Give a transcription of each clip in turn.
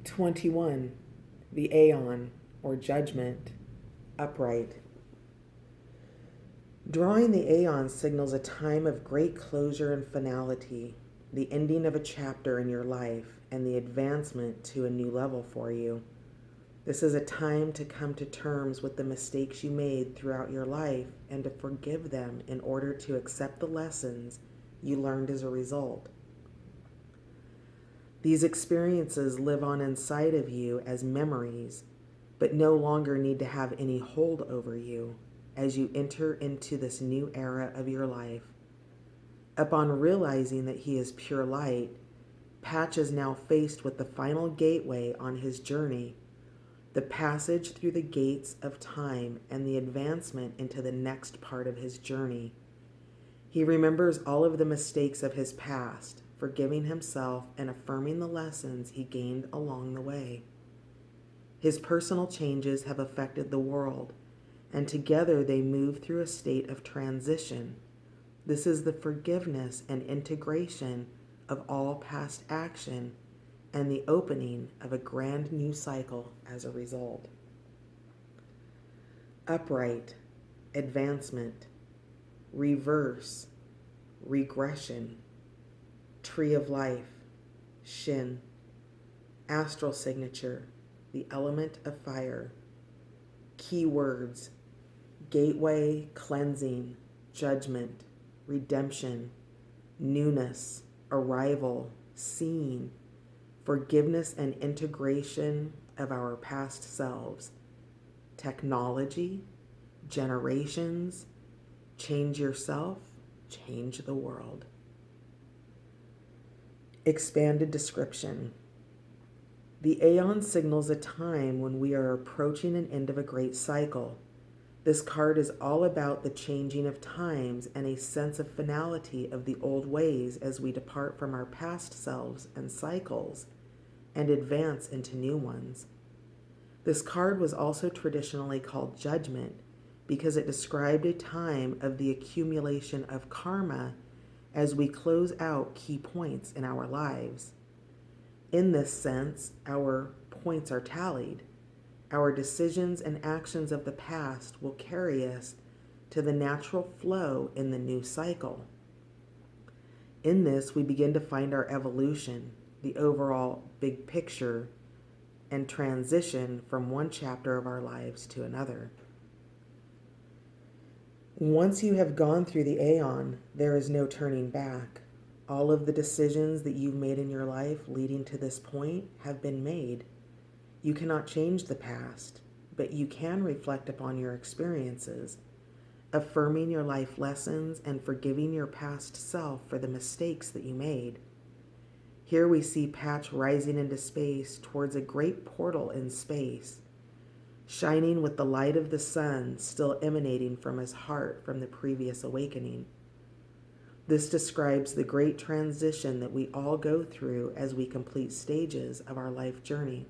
21. The Aeon, or Judgment, upright. Drawing the Aeon signals a time of great closure and finality, the ending of a chapter in your life, and the advancement to a new level for you. This is a time to come to terms with the mistakes you made throughout your life and to forgive them in order to accept the lessons you learned as a result. These experiences live on inside of you as memories, but no longer need to have any hold over you as you enter into this new era of your life. Upon realizing that he is pure light, Patch is now faced with the final gateway on his journey, the passage through the gates of time and the advancement into the next part of his journey. He remembers all of the mistakes of his past, forgiving himself and affirming the lessons he gained along the way. His personal changes have affected the world, and together they move through a state of transition. This is the forgiveness and integration of all past action and the opening of a grand new cycle as a result. Upright, advancement, reverse, regression, tree of life, Shin, astral signature, the element of fire, keywords, gateway, cleansing, judgment, redemption, newness, arrival, seeing, forgiveness and integration of our past selves, technology, generations, change yourself, change the world. Expanded description. The Aeon signals a time when we are approaching an end of a great cycle. This card is all about the changing of times and a sense of finality of the old ways as we depart from our past selves and cycles and advance into new ones. This card was also traditionally called Judgment because it described a time of the accumulation of karma as we close out key points in our lives. In this sense, our points are tallied. Our decisions and actions of the past will carry us to the natural flow in the new cycle. In this, we begin to find our evolution, the overall big picture, and transition from one chapter of our lives to another. Once you have gone through the Aeon, there is no turning back. All of the decisions that you've made in your life leading to this point have been made. You cannot change the past, but you can reflect upon your experiences, affirming your life lessons and forgiving your past self for the mistakes that you made. Here we see Patch rising into space towards a great portal in space, shining with the light of the sun still emanating from his heart from the previous awakening. This describes the great transition that we all go through as we complete stages of our life journey.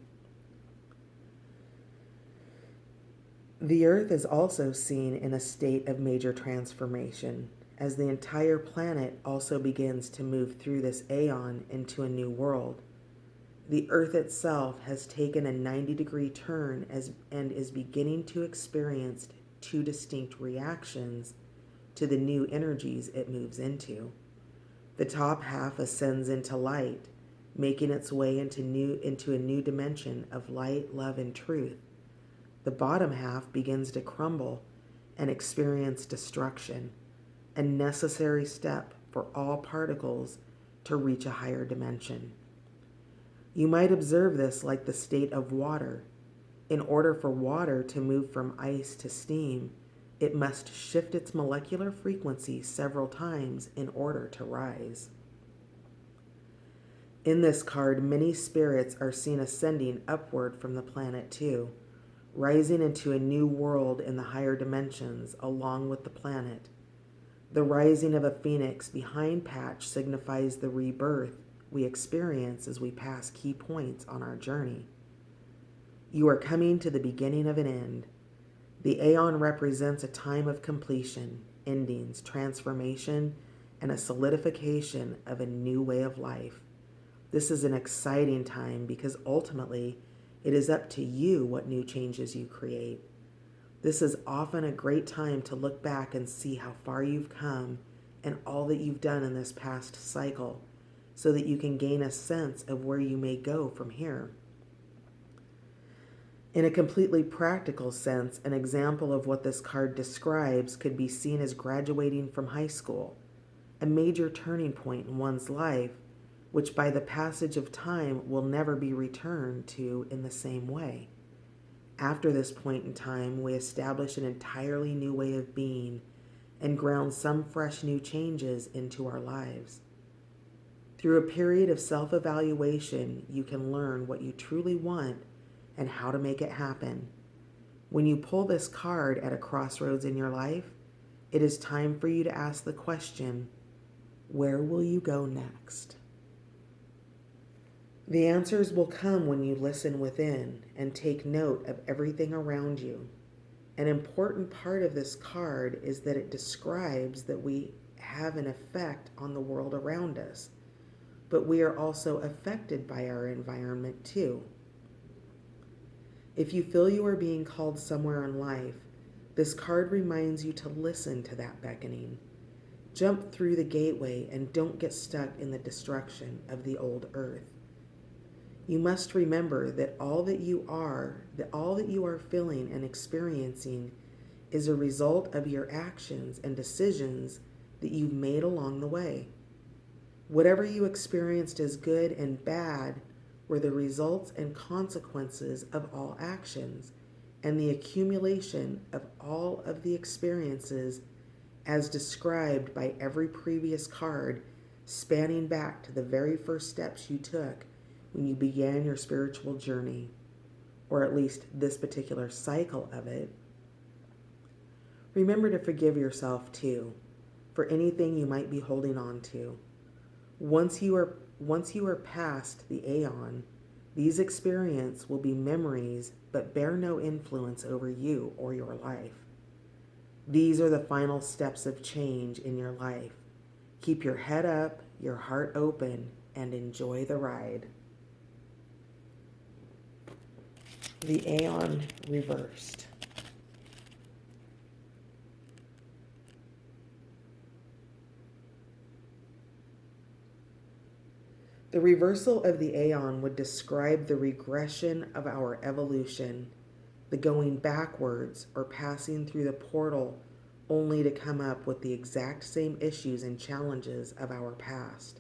The Earth is also seen in a state of major transformation, as the entire planet also begins to move through this Aeon into a new world. The Earth itself has taken a 90-degree turn and is beginning to experience two distinct reactions to the new energies it moves into. The top half ascends into light, making its way into a new dimension of light, love, and truth. The bottom half begins to crumble and experience destruction, a necessary step for all particles to reach a higher dimension. You might observe this like the state of water. In order for water to move from ice to steam, it must shift its molecular frequency several times in order to rise. In this card, many spirits are seen ascending upward from the planet too, rising into a new world in the higher dimensions along with the planet. The rising of a phoenix behind Patch signifies the rebirth we experience as we pass key points on our journey. You are coming to the beginning of an end. The Aeon represents a time of completion, endings, transformation, and a solidification of a new way of life. This is an exciting time because ultimately it is up to you what new changes you create. This is often a great time to look back and see how far you've come and all that you've done in this past cycle so that you can gain a sense of where you may go from here. In a completely practical sense, an example of what this card describes could be seen as graduating from high school, a major turning point in one's life, which by the passage of time will never be returned to in the same way. After this point in time, we establish an entirely new way of being and ground some fresh new changes into our lives. Through a period of self-evaluation, you can learn what you truly want and how to make it happen. When you pull this card at a crossroads in your life, it is time for you to ask the question, where will you go next? The answers will come when you listen within and take note of everything around you. An important part of this card is that it describes that we have an effect on the world around us, but we are also affected by our environment too. If you feel you are being called somewhere in life, this card reminds you to listen to that beckoning. Jump through the gateway and don't get stuck in the destruction of the old earth. You must remember that all that you are feeling and experiencing is a result of your actions and decisions that you've made along the way. Whatever you experienced as good and bad were the results and consequences of all actions and the accumulation of all of the experiences as described by every previous card, spanning back to the very first steps you took when you began your spiritual journey, or at least this particular cycle of it. Remember to forgive yourself too for anything you might be holding on to. Once you are past the Aeon, these experiences will be memories but bear no influence over you or your life. These are the final steps of change in your life. Keep your head up, your heart open, and enjoy the ride. The Aeon reversed. The reversal of the Aeon would describe the regression of our evolution, the going backwards or passing through the portal only to come up with the exact same issues and challenges of our past.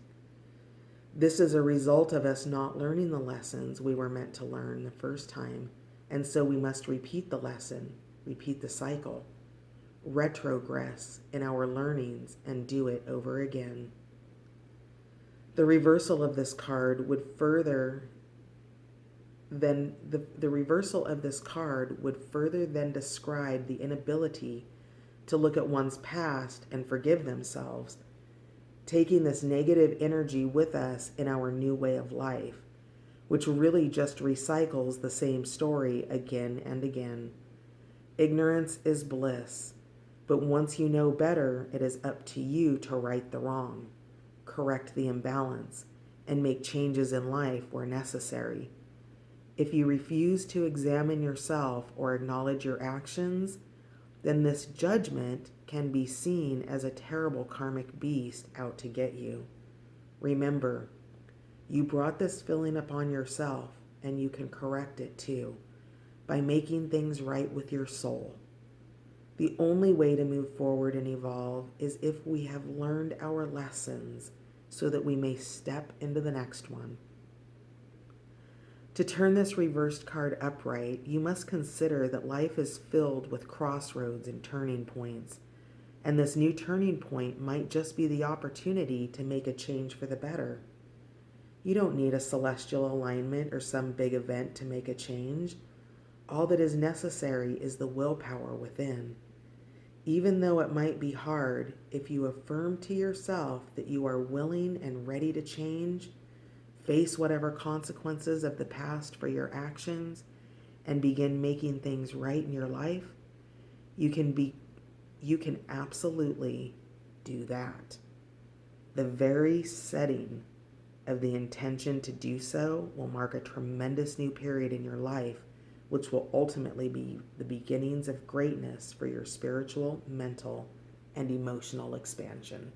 This is a result of us not learning the lessons we were meant to learn the first time, and so we must repeat the lesson, repeat the cycle, retrogress in our learnings, and do it over again. The reversal of this card would further then describe the inability to look at one's past and forgive themselves, taking this negative energy with us in our new way of life, which really just recycles the same story again and again. Ignorance is bliss, but once you know better, it is up to you to right the wrong, correct the imbalance, and make changes in life where necessary. If you refuse to examine yourself or acknowledge your actions, then this judgment can be seen as a terrible karmic beast out to get you. Remember, you brought this feeling upon yourself, and you can correct it too, by making things right with your soul. The only way to move forward and evolve is if we have learned our lessons so that we may step into the next one. To turn this reversed card upright, you must consider that life is filled with crossroads and turning points, and this new turning point might just be the opportunity to make a change for the better. You don't need a celestial alignment or some big event to make a change. All that is necessary is the willpower within. Even though it might be hard, if you affirm to yourself that you are willing and ready to change, face whatever consequences of the past for your actions, and begin making things right in your life, you can absolutely do that. The very setting of the intention to do so will mark a tremendous new period in your life, which will ultimately be the beginnings of greatness for your spiritual, mental, and emotional expansion.